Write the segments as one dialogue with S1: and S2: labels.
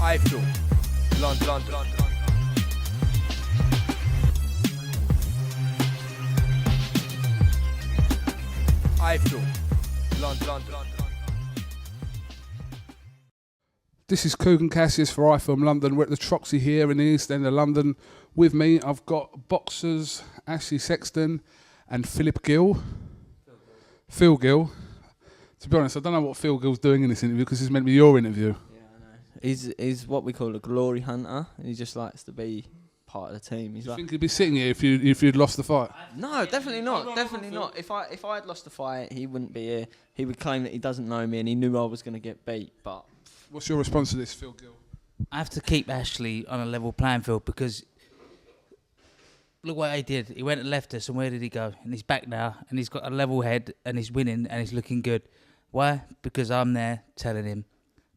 S1: iFILM, London. iFILM, London.
S2: This is Kugan Cassius for iFILM London. We're at the Troxy here in the East End of London. With me, I've got boxers Ashley Sexton and Gill. Phil Gill. To be honest, I don't know what Phil Gill's doing in this interview because it's meant to be your interview.
S3: Yeah, I know. He's what we call a glory hunter. He just likes to be part of the team. He's
S2: Do you
S3: like,
S2: think he'd be sitting here if you'd lost the fight?
S3: no, definitely not. Definitely not. If I had lost the fight, he wouldn't be here. He would claim that he doesn't know me and he knew I was going to get beat. But
S2: What's your response to this, Phil Gill?
S4: I have to keep Ashley on a level playing field because look what he did. He went and left us, and where did he go? And he's back now, and he's got a level head, and he's winning, and he's looking good. Why? Because I'm there telling him,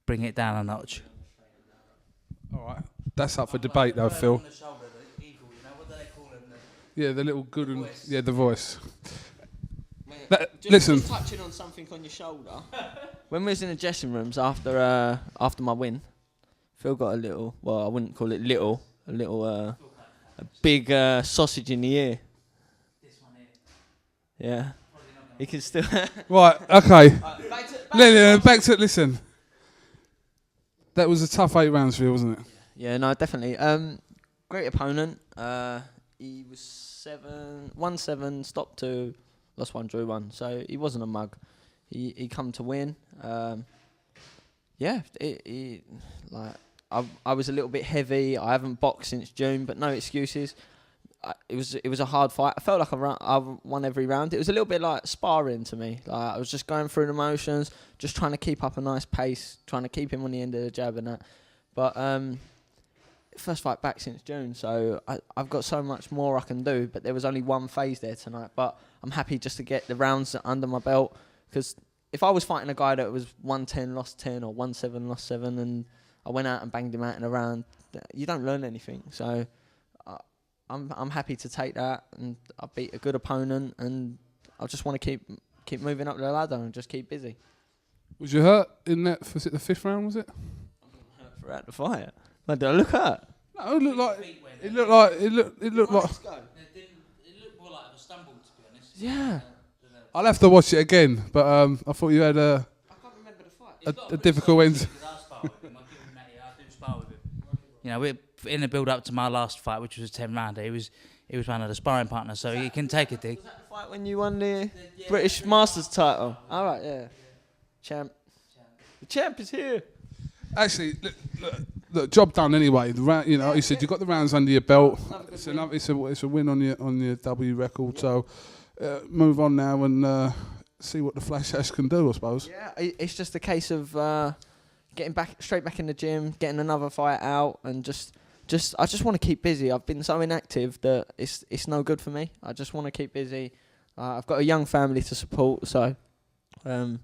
S4: bring it down a notch.
S2: All right, that's up for debate though, Phil.
S4: On the shoulder, the eagle, you know, what do they call him?
S2: Yeah, the little good and yeah, the voice.
S3: just
S2: Listen,
S3: touching on something on your shoulder. When we was in the dressing rooms after my win, Phil got a little. Well, I wouldn't call it little. A big sausage in the ear.
S4: This one here.
S3: Yeah. He can still.
S2: right, okay.
S3: Back to
S2: Listen. That was a tough 8 rounds for you, wasn't it?
S3: Yeah, no, definitely. Great opponent. He was 1-7, stopped 2, lost 1, drew 1. So he wasn't a mug. He come to win. Yeah, I was a little bit heavy. I haven't boxed since June, but no excuses. It was a hard fight. I felt like I won every round. It was a little bit like sparring to me. Like I was just going through the motions, just trying to keep up a nice pace, trying to keep him on the end of the jab and that. But first fight back since June, so I've got so much more I can do. But there was only one phase there tonight. But I'm happy just to get the rounds under my belt, because if I was fighting a guy that was 1-10, lost 10, or 1-7, lost 7, and I went out and banged him out in a round, you don't learn anything. So I'm happy to take that, and I beat a good opponent, and I just want to keep moving up the ladder and just keep busy.
S2: Was you hurt in that? Was it the 5th round? Was it?
S3: I'm hurt throughout the fight. Like, do I look hurt?
S2: No, it looked like. It looked like. It looked like.
S4: It looked more like a stumble, to be honest.
S3: Yeah.
S2: I'll have to watch it again, but I thought you had
S3: I can't remember the fight.
S2: a difficult end.
S4: I do spar with him. You know, we're in the build up to my last fight, which was a 10 rounder. He was one of the sparring partners, so he can take a dig.
S3: Was that the fight when you won the British Masters title? All right, yeah. Champ. The champ is here.
S2: Actually, look, job done anyway. The round, you know, you said you got the rounds under your belt. It's a win on your W record. So move on now and see what the Flash Ash can do, I suppose.
S3: Yeah, it's just a case of getting straight back in the gym, getting another fight out, and I just want to keep busy. I've been so inactive that it's no good for me. I just want to keep busy. I've got a young family to support, so I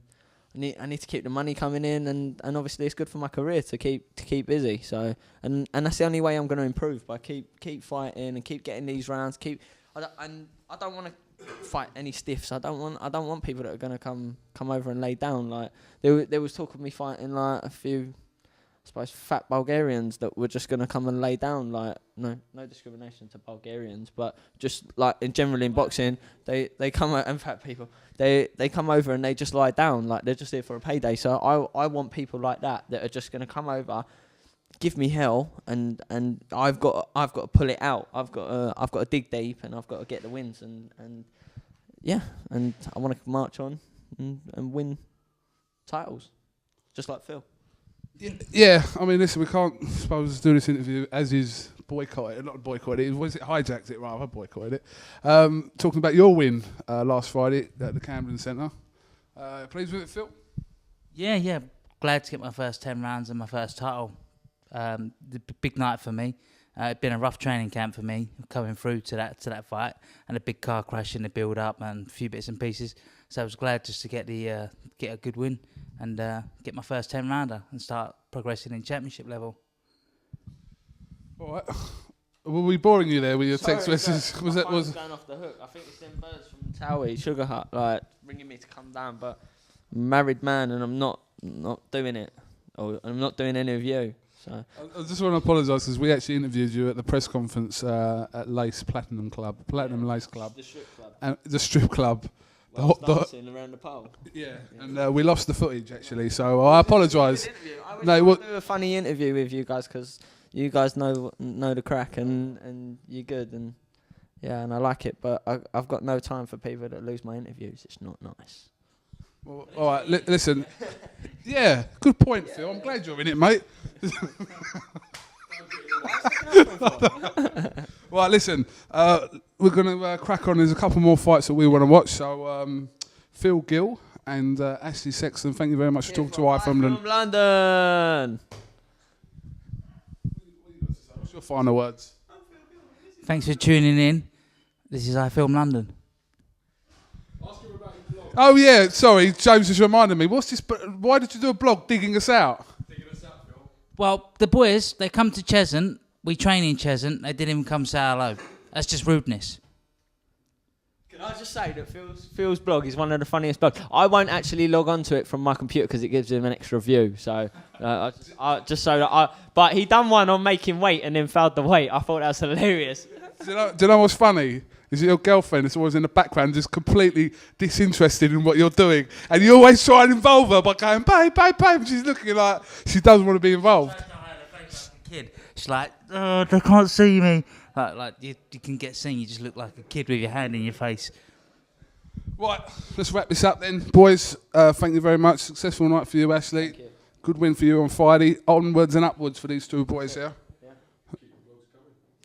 S3: need to keep the money coming in, and obviously it's good for my career to keep busy. So and that's the only way I'm going to improve, by keep fighting and keep getting these rounds. I don't want to fight any stiffs. I don't want people that are going to come over and lay down. Like there was talk of me fighting like a few, I suppose, fat Bulgarians that were just going to come and lay down. Like no discrimination to Bulgarians, but just like in general in boxing, they come out, and fat people they come over and they just lie down, like they're just here for a payday. So I want people like that are just going to come over, give me hell, and I've got to pull it out. I've got to dig deep, and I've got to get the wins, and yeah, and I want to march on and win titles, just like Phil.
S2: Yeah, I mean, listen, we can't suppose do this interview as is boycotted. Not boycotted. Hijacked it rather? Boycotted it. Talking about your win last Friday at the Camden Centre. Pleased with it, Phil?
S4: Yeah. Glad to get my first 10 rounds and my first title. The big night for me. It's been a rough training camp for me, coming through to that fight, and a big car crash in the build up and a few bits and pieces. So I was glad just to get a good win and get my first 10 rounder and start progressing in championship level.
S2: All right. Were we boring you there with your text messages?
S3: Was going off the hook? I think it's them birds from Towie, Sugar Hut, like ringing me to come down. But I'm a married man, and I'm not doing it, or I'm not doing any of you. So
S2: I just want to apologise because we actually interviewed you at the press conference at Lace Platinum Lace Club.
S3: The strip club.
S2: The strip club.
S3: Dancing around the pole.
S2: Yeah, and we lost the footage actually, so I apologise.
S3: I wish I could do a funny interview with you guys because you guys know the crack and you're good and and I like it, but I've got no time for people that lose my interviews. It's not nice.
S2: Well, all right, listen. Yeah, good point, Phil. I'm glad you're in it, mate. Right, listen. We're going to crack on. There's a couple more fights that we want to watch. So, Phil Gill and Ashley Sexton, thank you very much for talking to iFILM
S3: London.
S2: What's your final words?
S4: Thanks for tuning in. This is iFILM London.
S2: Oh yeah, sorry, James just reminded me. What's this? Why did you do a blog digging us out?
S4: Well, the boys, they come to Cheshunt. We train in Cheshunt. They didn't even come say hello. That's just rudeness.
S3: Can I just say that Phil's blog is one of the funniest blogs. I won't actually log onto it from my computer because it gives him an extra view. So but he done one on making weight and then failed the weight. I thought that was hilarious.
S2: Do you know what's funny? Is your girlfriend is always in the background, just completely disinterested in what you're doing, and you always try and involve her by going, babe, babe, babe. She's looking like she doesn't want to be involved.
S4: Kid, she's like, oh, they can't see me. Like you can get seen. You just look like a kid with your hand in your face.
S2: Right, let's wrap this up then, boys. Thank you very much. Successful night for you, Ashley.
S3: Thank you.
S2: Good win for you on Friday. Onwards and upwards for these two boys here.
S3: Yeah.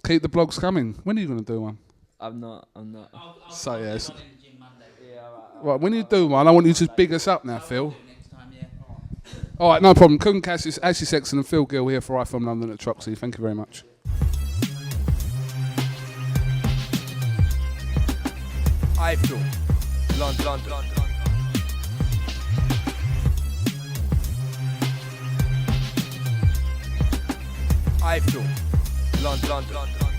S2: Keep the blogs coming. When are you going to do one?
S3: I'm not.
S2: So yes.
S3: Yeah,
S2: Right, when you do one, I want you to big us up now, Phil.
S4: Next time, yeah.
S2: All right, no problem. Kugan Cassius, Ashley Sexton and Phil Gill here for iFILM London at Troxy. Thank you very much.
S1: iFILM London. iFILM London.